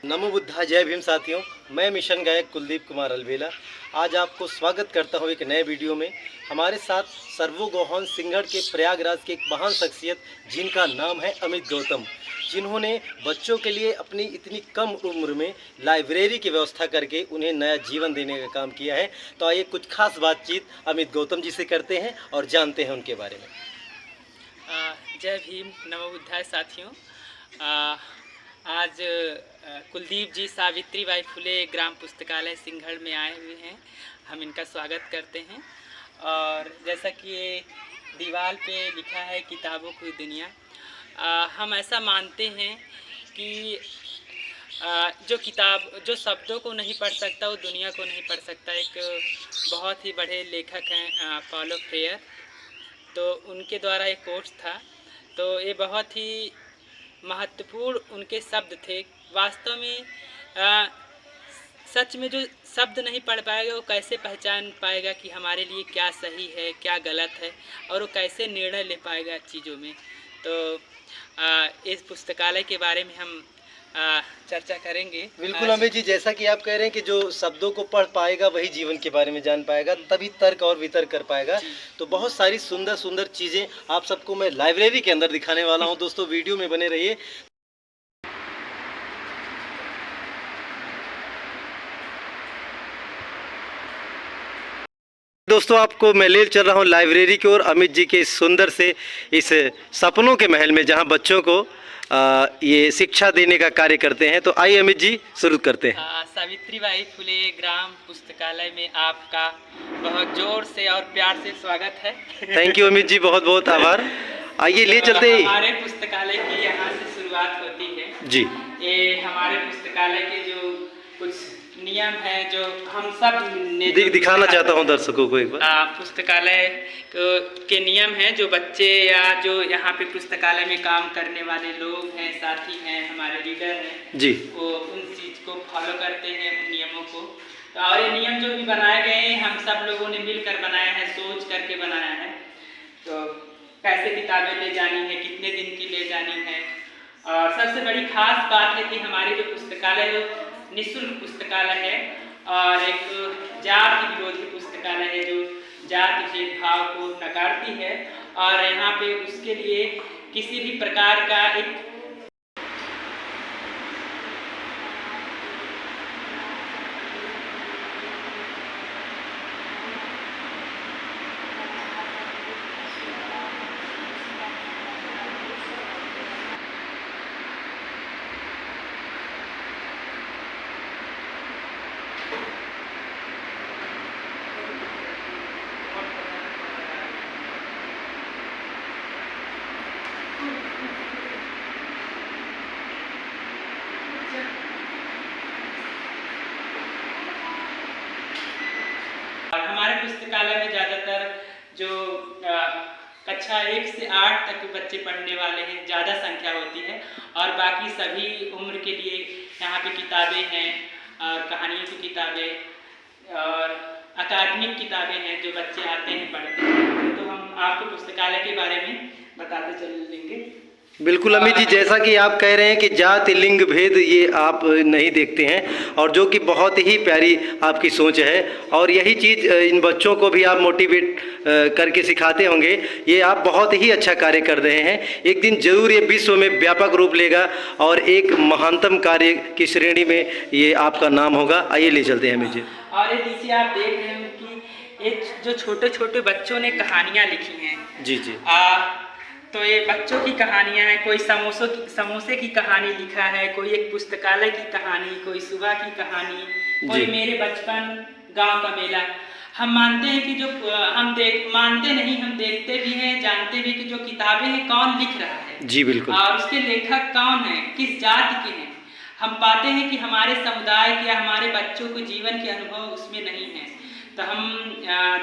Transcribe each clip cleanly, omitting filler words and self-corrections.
नमो बुद्धा, जय भीम साथियों। मैं मिशन गायक कुलदीप कुमार अलवेला आज आपको स्वागत करता हूं एक नए वीडियो में। हमारे साथ सर्वोगोहन सिंघड़ के प्रयागराज के एक महान शख्सियत जिनका नाम है अमित गौतम, जिन्होंने बच्चों के लिए अपनी इतनी कम उम्र में लाइब्रेरी की व्यवस्था करके उन्हें नया जीवन देने का काम किया है। तो आइए कुछ खास बातचीत अमित गौतम जी से करते हैं और जानते हैं उनके बारे में। जय भीम, नमो बुद्धाय साथियों। आज कुलदीप जी सावित्रीबाई फुले ग्राम पुस्तकालय सिंघड़ में आए हुए हैं। हम इनका स्वागत करते हैं। और जैसा कि ये दीवार पे लिखा है किताबों की दुनिया, हम ऐसा मानते हैं कि जो शब्दों को नहीं पढ़ सकता वो दुनिया को नहीं पढ़ सकता। एक बहुत ही बड़े लेखक हैं पॉलो फ्रेयर, तो उनके द्वारा एक कोट्स था। तो ये बहुत ही महत्वपूर्ण उनके शब्द थे। वास्तव में सच में जो शब्द नहीं पढ़ पाएगा वो कैसे पहचान पाएगा कि हमारे लिए क्या सही है क्या गलत है, और वो कैसे निर्णय ले पाएगा चीज़ों में। तो इस पुस्तकालय के बारे में हम चर्चा करेंगे। बिल्कुल अमित जी, जैसा कि आप कह रहे हैं कि जो शब्दों को पढ़ पाएगा वही जीवन के बारे में जान पाएगा, तभी तर्क और वितर्क कर पाएगा। तो बहुत सारी सुंदर सुंदर चीज़ें आप सबको मैं लाइब्रेरी के अंदर दिखाने वाला हूं। दोस्तों वीडियो में बने रहिए। दोस्तों आपको मैं ले चल रहा हूं लाइब्रेरी की ओर, अमित जी के सुंदर से इस सपनों के महल में, जहां बच्चों को ये शिक्षा देने का कार्य करते हैं। तो आइए अमित जी शुरू करते हैं। सावित्रीबाई फुले ग्राम पुस्तकालय में आपका बहुत जोर से और प्यार से स्वागत है। थैंक यू अमित जी, बहुत बहुत आभार। आइए ले चलते हैं। हमारे पुस्तकालय की यहाँ से शुरुआत होती है जी। ये हमारे पुस्तकालय के जो कुछ नियम है जो हम सब ने दिखाना चाहता हूँ दर्शकों को एक बार। पुस्तकालय के नियम हैं जो बच्चे या जो यहाँ पे पुस्तकालय में काम करने वाले लोग हैं, साथी हैं, हमारे लीडर हैं जी, वो उन चीज़ को फॉलो करते हैं, उन नियमों को। तो और ये नियम जो भी बनाए गए हैं हम सब लोगों ने मिलकर बनाया है, सोच करके बनाया है। तो कैसे किताबें ले जानी है, कितने दिन की ले जानी है, और सबसे बड़ी खास बात है कि हमारी जो पुस्तकालय निःशुल्क पुस्तकालय है और एक जाति विरोधी पुस्तकालय है जो जाति भेदभाव को नकारती है, और यहाँ पे उसके लिए किसी भी प्रकार का एक और हमारे पुस्तकालय में ज़्यादातर जो कक्षा 1 से 8 तक के बच्चे पढ़ने वाले हैं, ज़्यादा संख्या होती है, और बाकी सभी उम्र के लिए यहाँ पे किताबें हैं, और कहानियों की किताबें और अकादमिक किताबें हैं जो बच्चे आते हैं पढ़ते हैं। तो हम आपको पुस्तकालय के बारे में बताते चलेंगे। बिल्कुल अमित जी, जैसा कि आप कह रहे हैं कि जाति लिंग भेद ये आप नहीं देखते हैं, और जो कि बहुत ही प्यारी आपकी सोच है, और यही चीज़ इन बच्चों को भी आप मोटिवेट करके सिखाते होंगे। ये आप बहुत ही अच्छा कार्य कर रहे हैं। एक दिन जरूर ये विश्व में व्यापक रूप लेगा और एक महानतम कार्य की श्रेणी में ये आपका नाम होगा। आइए ले चलते हैं अमित जी। और ये नीचे आप देख रहे हैं कि एक जो छोटे छोटे बच्चों ने कहानियाँ लिखी हैं। जी जी। तो ये बच्चों की कहानियाँ हैं। कोई समोसे की कहानी लिखा है, कोई एक पुस्तकालय की कहानी, कोई सुबह की कहानी, कोई मेरे बचपन, गांव का मेला। हम मानते हैं कि जो मानते नहीं, हम देखते भी हैं, जानते भी कि जो किताबें हैं कौन लिख रहा है। जी बिल्कुल। और उसके लेखक कौन है, किस जाति के हैं। हम पाते हैं कि हमारे समुदाय के या हमारे बच्चों को जीवन के अनुभव उसमें नहीं है। तो हम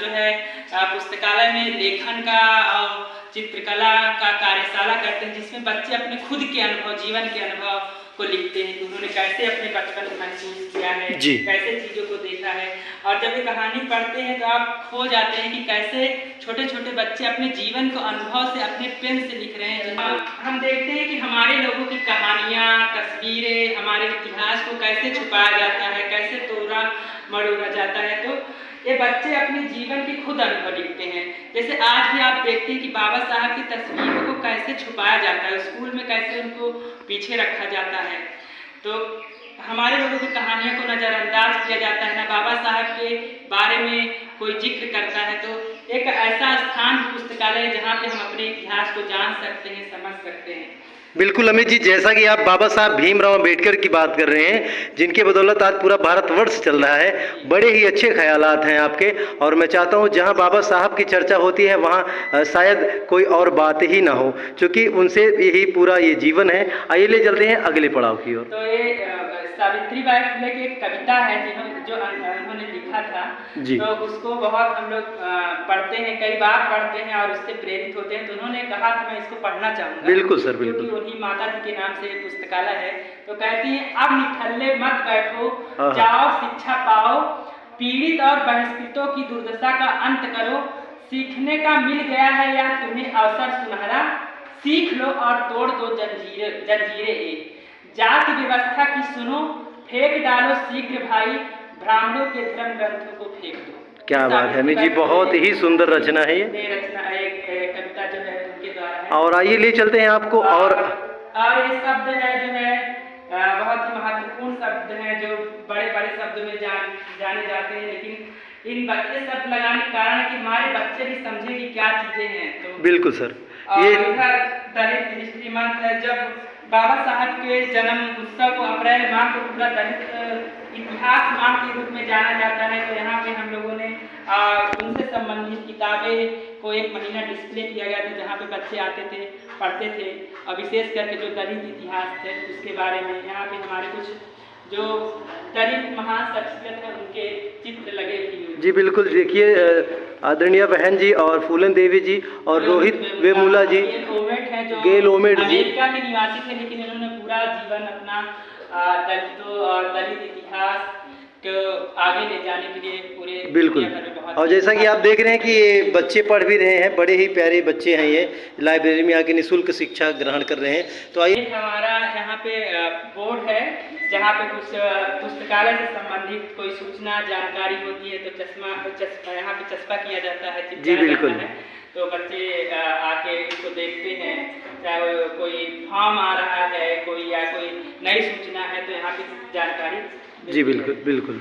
जो है पुस्तकालय में लेखन का और चित्रकला का कार्यशाला करते हैं, जिसमें बच्चे अपने खुद के अनुभव, जीवन के अनुभव को लिखते हैं कि उन्होंने कैसे अपने बचपन को महसूस किया है, जी। कैसे चीज़ों को देखा है। और जब ये कहानी पढ़ते हैं तो आप खो जाते हैं कि कैसे छोटे छोटे बच्चे अपने जीवन को अनुभव से, अपने पेन से लिख रहे हैं। हम देखते हैं कि हमारे लोगों की कहानियाँ, तस्वीरें, हमारे इतिहास को कैसे छुपाया जाता है, कैसे तोड़ा मरोड़ा जाता है। तो ये बच्चे अपने जीवन के खुद अनुभव लिखते हैं। जैसे आज भी आप देखते हैं कि बाबा साहब की तस्वीरों को कैसे छुपाया जाता है, स्कूल में कैसे उनको पीछे रखा जाता है। तो हमारे लोगों की कहानियों को नज़रअंदाज किया जाता है, ना बाबा साहब के बारे में कोई जिक्र करता है। तो एक ऐसा स्थान पुस्तकालय जहाँ पे हम अपने इतिहास को जान सकते हैं, समझ सकते हैं। बिल्कुल अमित जी, जैसा कि आप बाबा साहब भीमराव अम्बेडकर की बात कर रहे हैं, जिनके बदौलत आज पूरा भारतवर्ष चल रहा है, बड़े ही अच्छे ख्यालात हैं आपके। और मैं चाहता हूं जहां बाबा साहब की चर्चा होती है वहां शायद कोई और बात ही ना हो, क्योंकि उनसे यही पूरा ये जीवन है। आइए ले चलते हैं अगले पड़ाव की ओर। तो ये सावित्रीबाई फुले की एक कविता है जो उन्होंने लिखा था जी। तो उसको बहुत हम लोग पढ़ते हैं, कई बार पढ़ते हैं और उससे प्रेरित होते हैं। तो उन्होंने कहा कि मैं इसको पढ़ना चाहूँगा। बिल्कुल सर, बिल्कुल। क्योंकि उन्हीं माता जी के नाम से पुस्तकालय है। तो कहती हैं, अब निठल्ले मत बैठो, हाँ। जाओ शिक्षा पाओ, पीड़ित और बहिष्कृतों की दुर्दशा का अंत करो, सीखने का मिल गया है या तुम्हें अवसर सुनहरा, सीख लो और तोड़ दो जंजीरें एक, जाति व्यवस्था की सुनो, फेंक डालो शीघ्र भाई, ब्राह्मणों के धर्म ग्रंथों को फेंक दो। क्या बात है अमित जी, बहुत ही सुंदर रचना है ये। रचना एक कविता जो है उनके द्वारा है। और आइए ले चलते हैं आपको। और ये शब्द है जो है बहुत ही महत्वपूर्ण शब्द हैं, जो बड़े बड़े शब्दों में जाने जाते हैं, लेकिन इन बच्चे शब्द लगाने के कारण है कि हमारे बच्चे भी समझे कि क्या चीजें हैं। तो बिल्कुल सर, ये ये दलित हिस्ट्री मंथ है। जब बाबा साहब के जन्म उत्सव को अप्रैल माह को पूरा दलित इतिहास माह के रूप में जाना जाता है, तो यहाँ पे हम लोगों ने उनसे संबंधित किताबें को एक महीना डिस्प्ले किया गया था, जहाँ पे बच्चे आते थे, पढ़ते थे। और विशेष करके जो दलित इतिहास थे उसके बारे में यहाँ पे हमारे कुछ जो दलित महान शख्सियत है उनके चित्र लगे हुए। जी बिल्कुल, देखिए आदरणीय बहन जी और फूलन देवी जी और रोहित वेमुला जी, गेल ओमेट जी, अमेरिका के निवासी थे, लेकिन इन्होंने पूरा जीवन अपना दलितों और दलित इतिहास को आगे ले जाने के लिए पूरे बिल्कुल। और जैसा कि आप देख रहे हैं कि ये बच्चे पढ़ भी रहे हैं, बड़े ही प्यारे बच्चे हैं, ये लाइब्रेरी में आके निःशुल्क शिक्षा ग्रहण कर रहे हैं। तो आइए, हमारा यहाँ पे बोर्ड है जहाँ पे कुछ पुस्तकालय से संबंधित कोई सूचना जानकारी होती है, तो चश्मा यहाँ पे चस्पा किया जाता है, जी बिल्कुल। तो बच्चे आके इसको देखते हैं, चाहे कोई फॉर्म आ रहा है कोई या कोई नई सूचना है तो यहाँ की जानकारी। जी बिल्कुल बिल्कुल।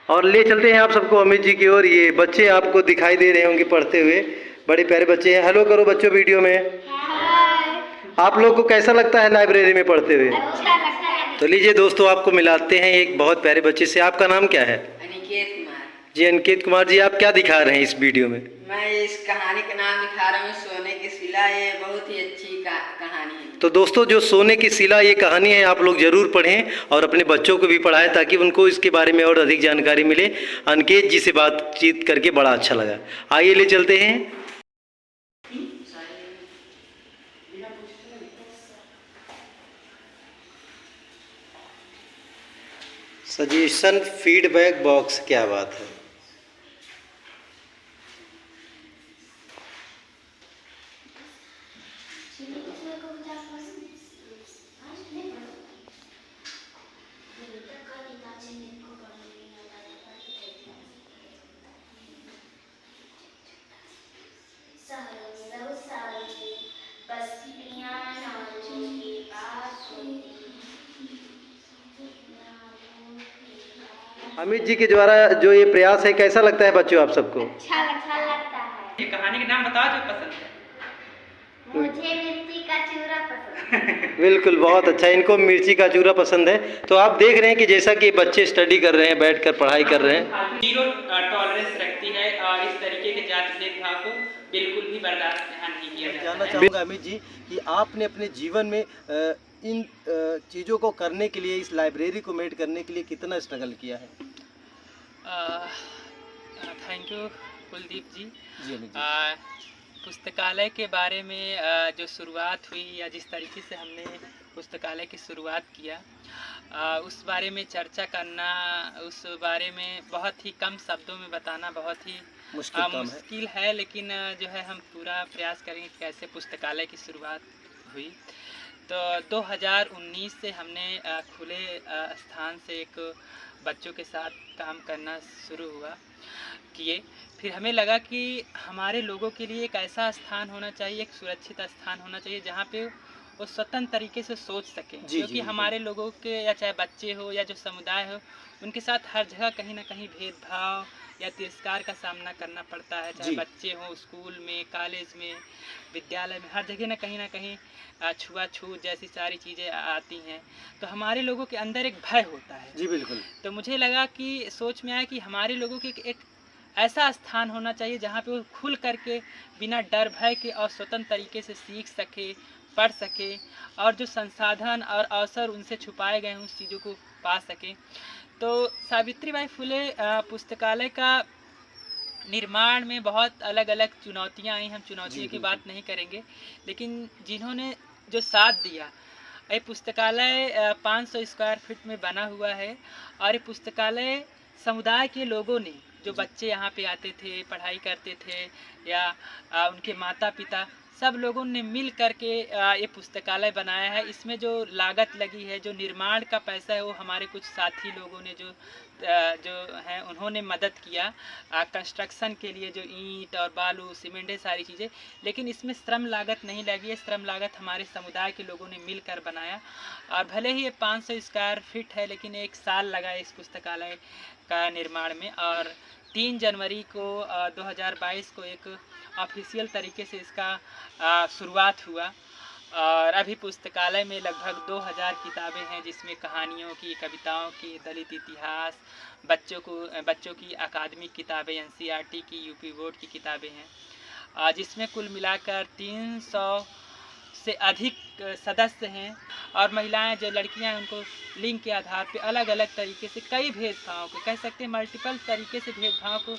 और ले चलते हैं आप सबको अमित जी की ओर। ये बच्चे आपको दिखाई दे रहे होंगे पढ़ते हुए, बड़े प्यारे बच्चे हैं। हेलो करो बच्चों वीडियो में। आप लोग को कैसा लगता है लाइब्रेरी में पढ़ते हुए? अच्छा लगता है। तो लीजिए दोस्तों, आपको मिलाते हैं एक बहुत प्यारे बच्चे से। आपका नाम क्या है? अनिकेत कुमार। जी अनिकेत कुमार जी, आप क्या दिखा रहे हैं इस वीडियो में? मैं इस कहानी का नाम दिखा रहा हूँ सोने की शिला। ये बहुत ही अच्छी कहानी है। तो दोस्तों, जो सोने की शिला ये कहानी है, आप लोग जरूर पढ़ें और अपने बच्चों को भी पढ़ाएं ताकि उनको इसके बारे में और अधिक जानकारी मिले। अनिकेत जी से बातचीत करके बड़ा अच्छा लगा। आइए ले चलते हैं। सजेशन फीडबैक बॉक्स, क्या बात है। अमित जी के द्वारा जो ये प्रयास है, कैसा लगता है बच्चों आप सबको? अच्छा लगता है। ये कहानी का नाम बताओ जो पसंद है। मुझे मिर्ची का चूरा पसंद है। बिल्कुल, बहुत अच्छा, इनको मिर्ची का चूरा पसंद है। तो आप देख रहे हैं कि जैसा कि बच्चे स्टडी कर रहे हैं, बैठकर पढ़ाई कर रहे हैं। जीरो टॉलरेंस रखती है और इस तरीके के जाति भेदभाव को बिल्कुल भी बर्दाश्त नहीं किया जाता। जानना चाहूँगा अमित जी कि आपने अपने जीवन में इन चीज़ों को करने के लिए, इस लाइब्रेरी को मेड करने के लिए कितना स्ट्रगल किया है? थैंक यू कुलदीप जी। जी अमित जी। पुस्तकालय के बारे में जो शुरुआत हुई या जिस तरीके से हमने पुस्तकालय की शुरुआत किया, उस बारे में चर्चा करना, उस बारे में बहुत ही कम शब्दों में बताना बहुत ही मुश्किल है, लेकिन जो है हम पूरा प्रयास करेंगे कि कैसे पुस्तकालय की शुरुआत हुई। तो 2019 से हमने खुले स्थान से एक बच्चों के साथ काम करना शुरू किए। फिर हमें लगा कि हमारे लोगों के लिए एक ऐसा स्थान होना चाहिए, एक सुरक्षित स्थान होना चाहिए जहाँ पे वो स्वतंत्र तरीके से सोच सकें, क्योंकि हमारे लोगों के या चाहे बच्चे हो या जो समुदाय हो, उनके साथ हर जगह कहीं ना कहीं भेदभाव या तिरस्कार का सामना करना पड़ता है। चाहे बच्चे हों स्कूल में, कॉलेज में, विद्यालय में, हर जगह ना कहीं छुआछूत जैसी सारी चीज़ें आती हैं। तो हमारे लोगों के अंदर एक भय होता है। जी बिल्कुल। तो मुझे लगा कि सोच में आया कि हमारे लोगों के एक ऐसा स्थान होना चाहिए जहाँ पे वो खुल करके बिना डर भय के और स्वतंत्र तरीके से सीख सके, पढ़ सके, और जो संसाधन और अवसर उनसे छुपाए गए हैं उस चीज़ों को पा सकें। तो सावित्रीबाई फुले पुस्तकालय का निर्माण में बहुत अलग अलग चुनौतियाँ आई। हम चुनौतियों की बात नहीं करेंगे, लेकिन जिन्होंने जो साथ दिया, ये पुस्तकालय 500 स्क्वायर फीट में बना हुआ है, और ये पुस्तकालय समुदाय के लोगों ने, जो बच्चे यहाँ पे आते थे, पढ़ाई करते थे, या उनके माता पिता, सब लोगों ने मिल करके ये पुस्तकालय बनाया है। इसमें जो लागत लगी है, जो निर्माण का पैसा है, वो हमारे कुछ साथी लोगों ने जो हैं उन्होंने मदद किया कंस्ट्रक्शन के लिए, जो ईंट और बालू, सीमेंट, सारी चीज़ें। लेकिन इसमें श्रम लागत नहीं लगी है, श्रम लागत हमारे समुदाय के लोगों ने मिलकर बनाया। और भले ही ये 500 स्क्वायर फीट है, लेकिन 1 साल लगा इस पुस्तकालय का निर्माण में। और 3 जनवरी को 2022 को एक ऑफिशियल तरीके से इसका शुरुआत हुआ। और अभी पुस्तकालय में लगभग 2000 किताबें हैं, जिसमें कहानियों की, कविताओं की, दलित इतिहास, बच्चों की अकादमिक किताबें, NCERT की, यूपी बोर्ड की किताबें हैं, जिसमें कुल मिलाकर 300 से अधिक सदस्य हैं। और महिलाएं, जो लड़कियां हैं, उनको लिंग के आधार पे अलग अलग तरीके से कई भेदभाव को, कह सकते हैं मल्टीपल तरीके से भेदभाव को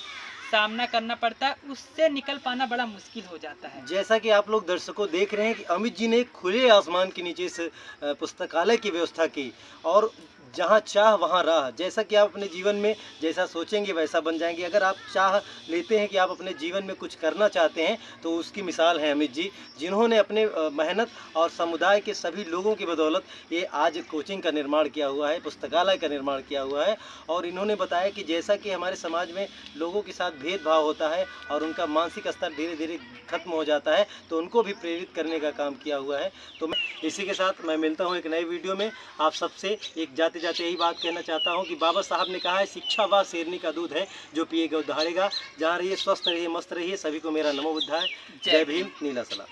सामना करना पड़ता है। उससे निकल पाना बड़ा मुश्किल हो जाता है। जैसा कि आप लोग दर्शकों देख रहे हैं कि अमित जी ने खुले आसमान के नीचे से पुस्तकालय की व्यवस्था की, और जहाँ चाह वहाँ राह। जैसा कि आप अपने जीवन में जैसा सोचेंगे वैसा बन जाएंगे। अगर आप चाह लेते हैं कि आप अपने जीवन में कुछ करना चाहते हैं, तो उसकी मिसाल है अमित जी, जिन्होंने अपने मेहनत और समुदाय के सभी लोगों की बदौलत ये आज कोचिंग का निर्माण किया हुआ है, पुस्तकालय का निर्माण किया हुआ है। और इन्होंने बताया कि जैसा कि हमारे समाज में लोगों के साथ भेदभाव होता है और उनका मानसिक स्तर धीरे धीरे खत्म हो जाता है, तो उनको भी प्रेरित करने का काम किया हुआ है। तो मैं इसी के साथ मैं मिलता हूँ एक नई वीडियो में। आप सबसे एक जाते जाते यही बात कहना चाहता हूँ कि बाबा साहब ने कहा है, शिक्षा व शेरनी का दूध है, जो पिएगा उधारेगा। जहाँ रहिए स्वस्थ रहिए, मस्त रहिए। सभी को मेरा नमो बुद्धाय। जय भीम, नीला सलाम।